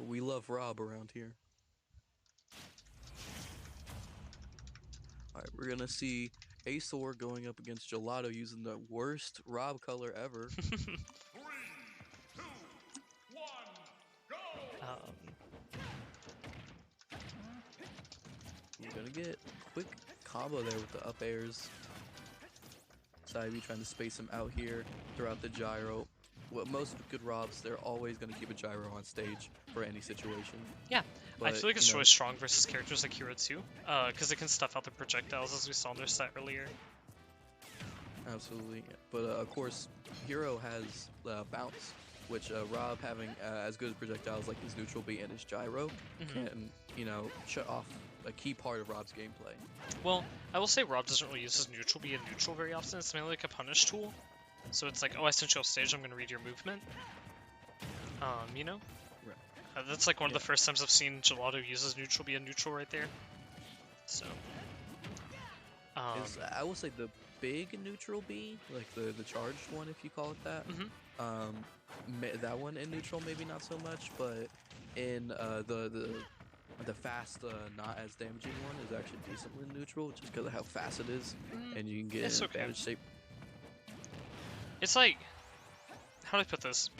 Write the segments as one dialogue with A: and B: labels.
A: We love Rob around here. Alright, we're gonna see Aesor going up against Gelato using the worst Rob color ever.
B: 3, 2, 1, go!
A: You're gonna get quick combo there with the up airs. Side B trying to space him out here throughout the gyro. Well, most good Robs, they're always going to keep a gyro on stage for any situation.
B: Yeah,
A: but,
B: I feel like it's really strong versus characters like Hero too, because it can stuff out the projectiles as we saw in their set earlier.
A: Absolutely, but of course, Hero has bounce, which Rob having as good projectiles like his neutral B and his gyro can, shut off a key part of Rob's gameplay.
B: Well, I will say Rob doesn't really use his neutral B and neutral very often. It's mainly like a punish tool. So it's like, oh, I sent you off stage, I'm going to read your movement. You know?
A: Right.
B: That's like one of the first times I've seen Gelato use his neutral B and neutral right there. So.
A: I will say the big neutral B, like the charged one, if you call it that. That one in neutral maybe not so much, but in the fast, not as damaging one is actually decently neutral, just because of how fast it is, and you can get in advantage shape.
B: It's like, how do I put this?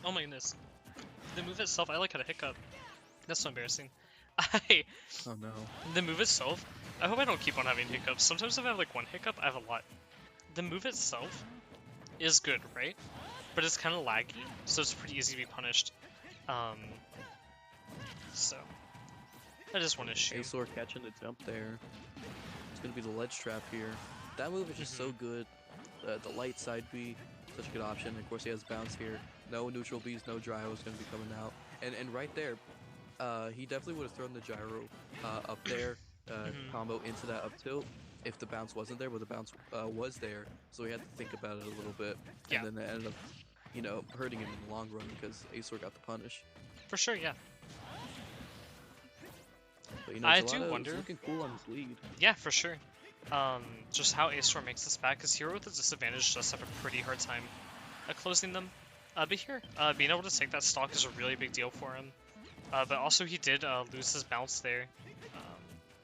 B: Oh my goodness. The move itself, I like how to hiccup. That's so embarrassing.
A: Oh no.
B: The move itself, I hope I don't keep on having hiccups. Sometimes if I have like one hiccup, I have a lot. The move itself is good, right? But it's kind of laggy, so it's pretty easy to be punished. So, that is one issue.
A: Aesor catching the jump there. It's going to be the ledge trap here. That move is just so good. The light side B, such a good option. Of course, he has bounce here. No neutral Bs, no gyro is going to be coming out. And right there, he definitely would have thrown the gyro up there, combo into that up tilt if the bounce wasn't there, but the bounce was there. So he had to think about it a little bit. And then it ended up, hurting him in the long run because Aesor got the punish.
B: For sure, yeah.
A: But,
B: I do wonder.
A: Looking cool on his lead.
B: Yeah, for sure. Just how Aesor makes this back, because Hero with a disadvantage does have a pretty hard time at closing them. But here, being able to take that stock is a really big deal for him. But also he did lose his bounce there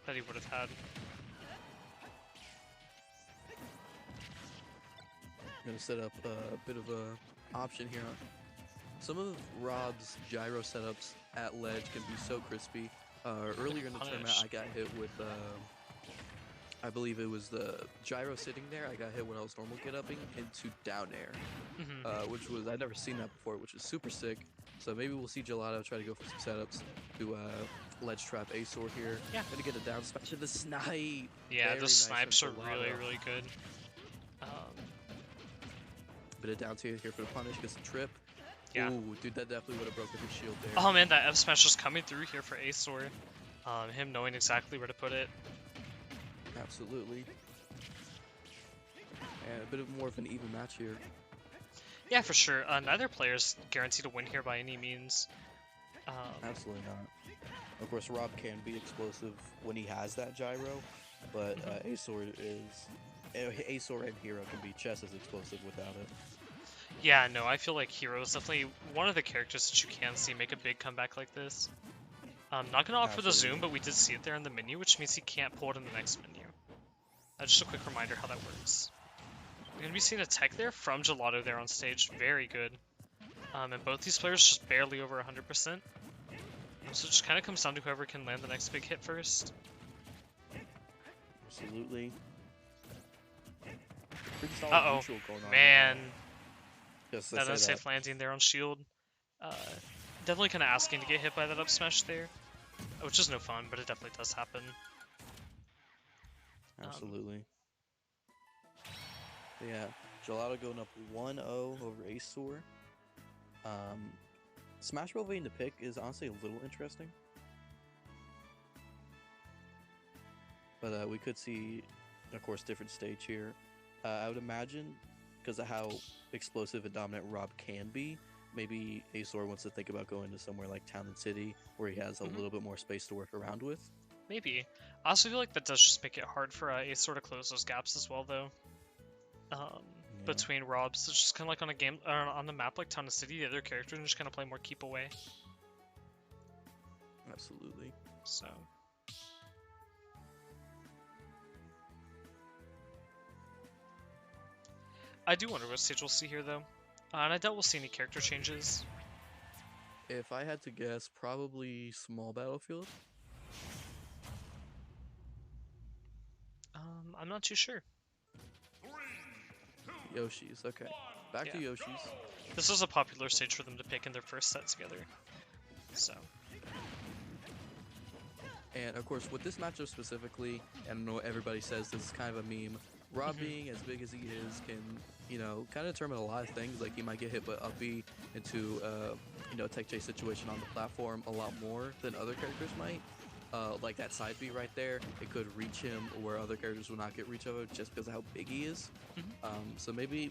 B: that he would have had.
A: I'm gonna set up a bit of a option here. Some of Rob's gyro setups at ledge can be so crispy. Earlier in the tournament, I got hit with, I believe it was the gyro sitting there. I got hit when I was normal get-upping into down air, which was, I'd never seen that before, which is super sick. So maybe we'll see Gelato try to go for some setups to ledge trap Aesor here.
B: Yeah.
A: Gonna get a down smash to the snipe.
B: Yeah,
A: Very
B: the
A: nice
B: snipes are
A: from
B: really,
A: Gelato.
B: really good.
A: Bit of down tier here for the punish, gets a trip.
B: Yeah.
A: Ooh, dude, that definitely would have broken his shield there.
B: Oh man, that F smash is coming through here for Aesor. Him knowing exactly where to put it.
A: Absolutely. And a bit of more of an even match here.
B: Yeah, for sure. Neither player's guaranteed to win here by any means.
A: Absolutely not. Of course, Rob can be explosive when he has that gyro, but Aesor and Hero can be just as explosive without it.
B: Yeah, no, I feel like Hero is definitely one of the characters that you can see make a big comeback like this. Not gonna opt for the zoom, but we did see it there in the menu, which means he can't pull it in the next menu. Just a quick reminder how that works. We're gonna be seeing a tech there from Gelato there on stage, very good. And both these players just barely over 100%. So it just kind of comes down to whoever can land the next big hit first.
A: Absolutely. Pretty solid neutral going on.
B: Man.
A: Just
B: That unsafe landing there on shield. Definitely kind of asking to get hit by that up smash there. Which is no fun, but it definitely does happen.
A: Absolutely. Yeah, Gelato going up 1-0 over Aesor. Smash Bros. Vein to pick is honestly a little interesting. But we could see, of course, different stage here. I would imagine, because of how explosive and dominant Rob can be, maybe Aesor wants to think about going to somewhere like Town and City, where he has a little bit more space to work around with.
B: Maybe. I also feel like that does just make it hard for Aesor to close those gaps as well, though. between Robs. It's just kind of like on a game on the map like Town and City, the other characters just kind of play more keep away.
A: Absolutely.
B: So. I do wonder what stage we'll see here, though. And I doubt we'll see any character changes.
A: If I had to guess, probably small battlefield.
B: I'm not too sure.
A: Yoshi's, okay. Back to Yoshi's.
B: This was a popular stage for them to pick in their first set together. So.
A: And of course, with this matchup specifically, and I know everybody says this is kind of a meme, Rob being as big as he is can, you know, kind of determine a lot of things. Like he might get hit by up B into, you know, a tech chase situation on the platform a lot more than other characters might. Like that side B right there, it could reach him where other characters will not get reach of it just because of how big he is. So maybe,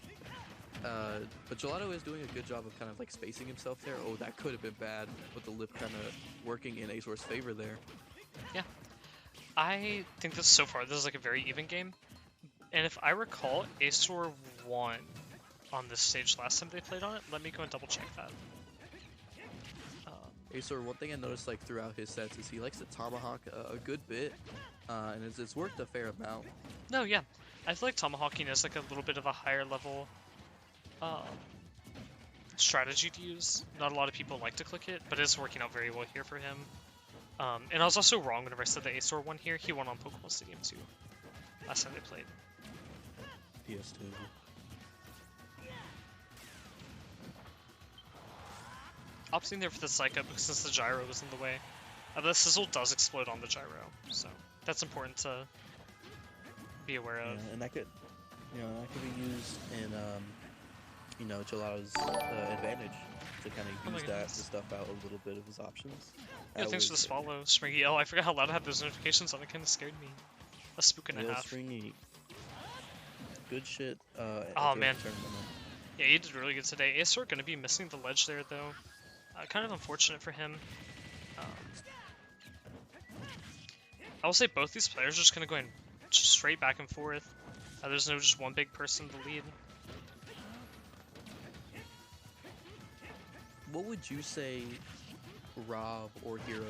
A: but Gelato is doing a good job of kind of like spacing himself there. Oh, that could have been bad with the lip kind of working in Aesor's favor there.
B: Yeah. I think this so far, this is like a very even game. And if I recall, Aesor won on this stage last time they played on it. Let me go and double check that.
A: Aesor, one thing I noticed like throughout his sets is he likes to tomahawk a good bit, and it's worked a fair amount.
B: No, yeah. I feel like tomahawking is like a little bit of a higher level strategy to use. Not a lot of people like to click it, but it's working out very well here for him. And I was also wrong whenever I said that Aesor won here. He won on Pokemon Stadium too. Last time they played.
A: PS2.
B: Opting there for the Psycho because since the gyro was in the way. The sizzle does explode on the gyro, so that's important to be aware of.
A: Yeah, and that could, you know, that could be used in, you know, Gelato's advantage to kind of use that to stuff out a little bit of his options.
B: Yeah, thanks for the swallow, Springy. Oh, I forgot how loud I had those notifications on. It kind of scared me. A spook and a half.
A: Springy. Good shit.
B: Oh man. Yeah, he did really good today. Aesor gonna be missing the ledge there though. Kind of unfortunate for him. I will say both these players are just gonna go in straight back and forth. There's no just one big person to lead.
A: What would you say Rob or Hero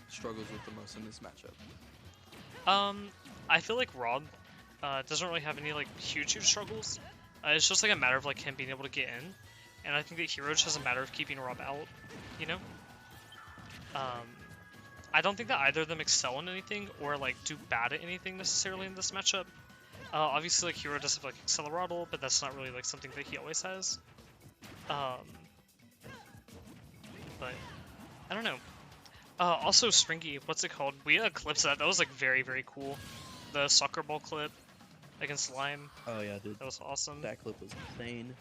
A: struggles with the most in this matchup?
B: I feel like Rob doesn't really have any like huge struggles. It's just like a matter of like him being able to get in, and I think that Hero just has a matter of keeping Rob out. You know. I don't think that either of them excel in anything or like do bad at anything necessarily in this matchup. Obviously, like Hero does have like Accelerado, but that's not really like something that he always has. But I don't know. Also, Springy, what's it called? We had clips of that. That was like very, very cool. The soccer ball clip against Lime.
A: Oh yeah, dude.
B: That was awesome.
A: That clip was insane.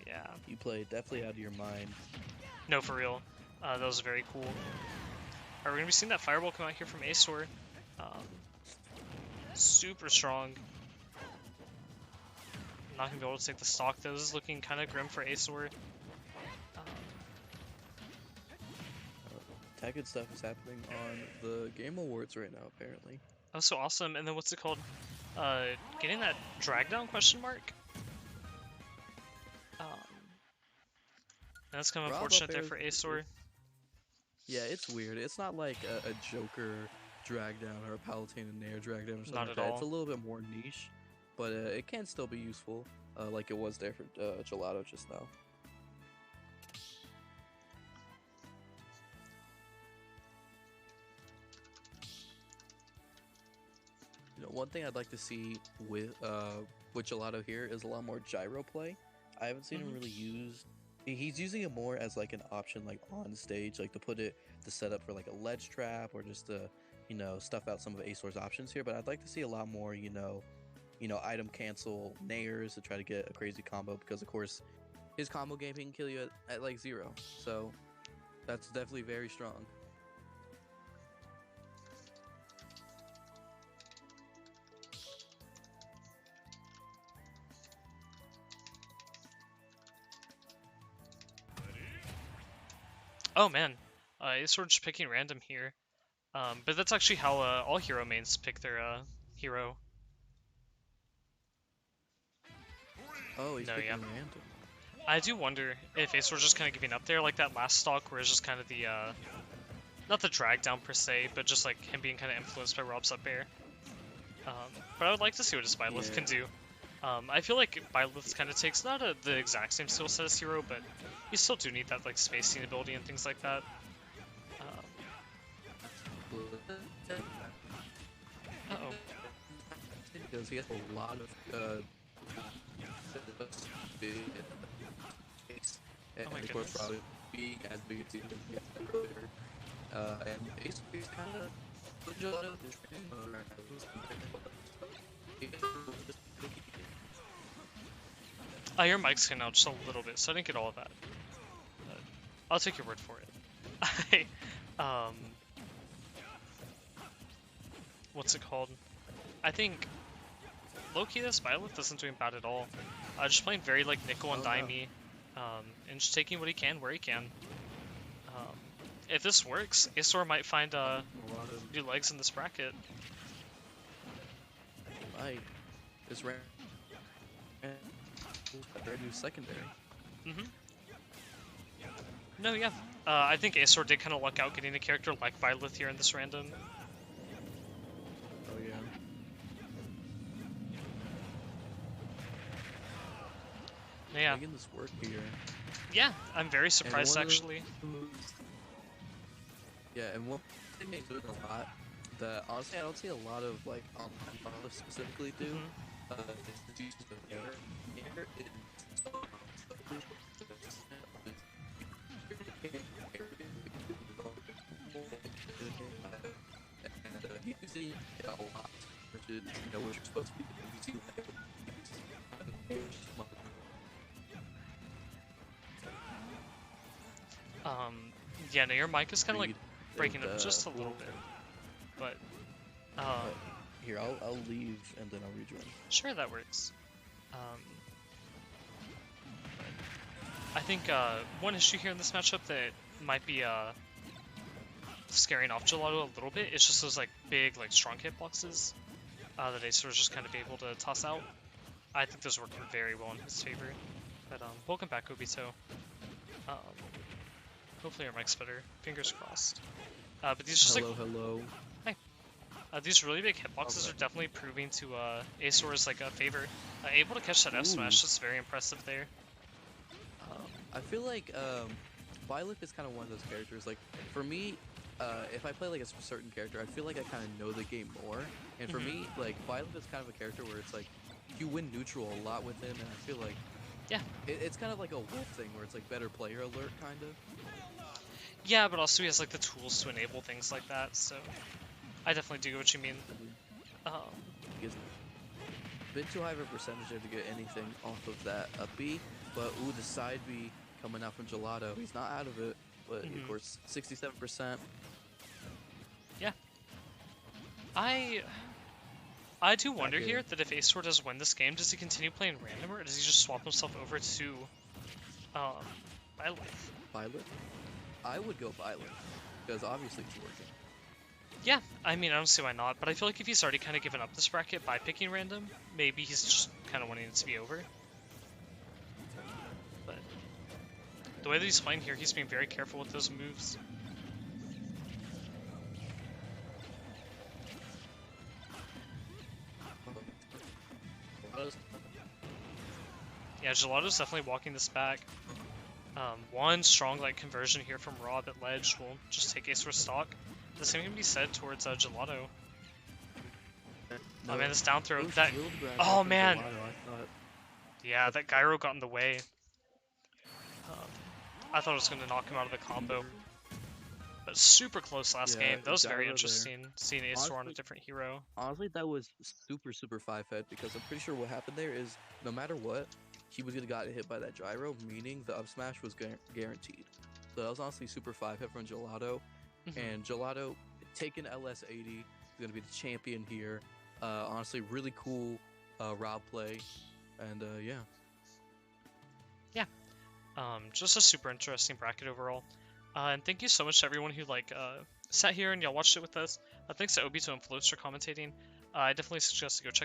B: Yeah.
A: You played definitely out of your mind.
B: No, for real. That was very cool. Alright, we're gonna be seeing that fireball come out here from Aesor. Super strong. Not gonna be able to take the stock though. This is looking kind of grim for Aesor.
A: That good stuff is happening on the Game Awards right now, apparently.
B: Oh, so awesome. And then what's it called? Getting that drag down question mark? That's kind of unfortunate there for Aesor.
A: Yeah, it's weird. It's not like a Joker drag down or a Palutena Nair drag down or something like that. It's a little bit more niche, but it can still be useful, like it was there for Gelato just now. You know, one thing I'd like to see with Gelato here is a lot more gyro play. I haven't seen him really use. He's using it more as like an option, like on stage, like to set up for like a ledge trap or just to, you know, stuff out some of Aesor's options here. But I'd like to see a lot more, you know, item cancel nairs to try to get a crazy combo, because of course his combo game he can kill you at like 0. So that's definitely very strong.
B: Oh man, Aesor just picking random here. But that's actually how all hero mains pick their hero.
A: Oh, he's
B: No,
A: picking
B: yeah.
A: random.
B: I do wonder if Aesor just kind of giving up there, like that last stock where it's just kind of the, not the drag down per se, but just like him being kind of influenced by Rob's up air. But I would like to see what his Byleth can do. I feel like Byleth kind of takes not the exact same skill set as Hero, but you still do need that like spacing ability and things like that. Uh-oh.
A: Because he has a lot of big space, and
B: Oh my
A: of course
B: goodness.
A: probably being as big as he was earlier. And basically he's kind of put Jelato in training mode right now.
B: Your mic's cutting out just a little bit, so I didn't get all of that. I'll take your word for it. What's it called? I think low-key this Byleth isn't doing bad at all. Just playing very like nickel and dime and just taking what he can where he can. If this works, Aesor might find new legs in this bracket.
A: Might. This ran a new secondary.
B: No, yeah. I think Aesor did kind of luck out getting a character like Byleth here in this random.
A: Oh yeah.
B: Yeah.
A: Making this work here.
B: Yeah, I'm very surprised actually.
A: Yeah, and one thing they do a lot that honestly I don't see a lot of like online models specifically do. Is the use of air. Air is and using it a lot, which is what you're supposed to be doing.
B: Yeah, no, your mic is kind of like breaking up just a little bit, but
A: here I'll leave and then I'll rejoin.
B: Sure, that works. I think one issue here in this matchup that might be scaring off Gelato a little bit is just those like big like strong hitboxes that Aesor is just kind of able to toss out. I think those are working very well in his favor. But welcome back, Obito. Hopefully our mic's better. Fingers crossed. But these just
A: hello.
B: Hi. These really big hitboxes are definitely proving to Aesor's like a favor. Able to catch that F smash, that's very impressive there.
A: I feel like Byleth is kind of one of those characters. Like for me, if I play like a certain character, I feel like I kind of know the game more. And for me, like Byleth is kind of a character where it's like you win neutral a lot with him, and I feel like it's kind of like a wolf thing where it's like better player alert kind of.
B: Yeah, but also he has like the tools to enable things like that, so I definitely do get what you mean.
A: It's a bit too high of a percentage there to get anything off of that up B, but ooh, the side B coming out from Jelato. He's not out of it, but of course 67%.
B: Yeah. I do wonder here that if Aesor does win this game, does he continue playing random or does he just swap himself over to Byleth?
A: Byleth? I would go Byleth, because obviously it's working.
B: Yeah, I mean, I don't see why not, but I feel like if he's already kind of given up this bracket by picking random, maybe he's just kind of wanting it to be over. But the way that he's playing here, he's being very careful with those moves. Yeah, Gelato's definitely walking this back. One strong like conversion here from Rob at ledge will just take Aesor stock. The same can be said towards Jelato. Oh man, this down throw. Oh man! Yeah, that Gyro got in the way. I thought it was going to knock him out of the combo. But super close last game. That was very interesting, seeing Aesor on a different hero.
A: Honestly, that was super 5-head, because I'm pretty sure what happened there is, no matter what, he was going to get hit by that gyro, meaning the up smash was guaranteed. So that was honestly super 5-head from Jelato. And Jelato, taking LS80, is going to be the champion here. Honestly, really cool Rob play. And yeah.
B: Yeah. Just a super interesting bracket overall. And thank you so much to everyone who sat here and y'all watched it with us. Thanks to Obito and Floats for commentating. I definitely suggest to go check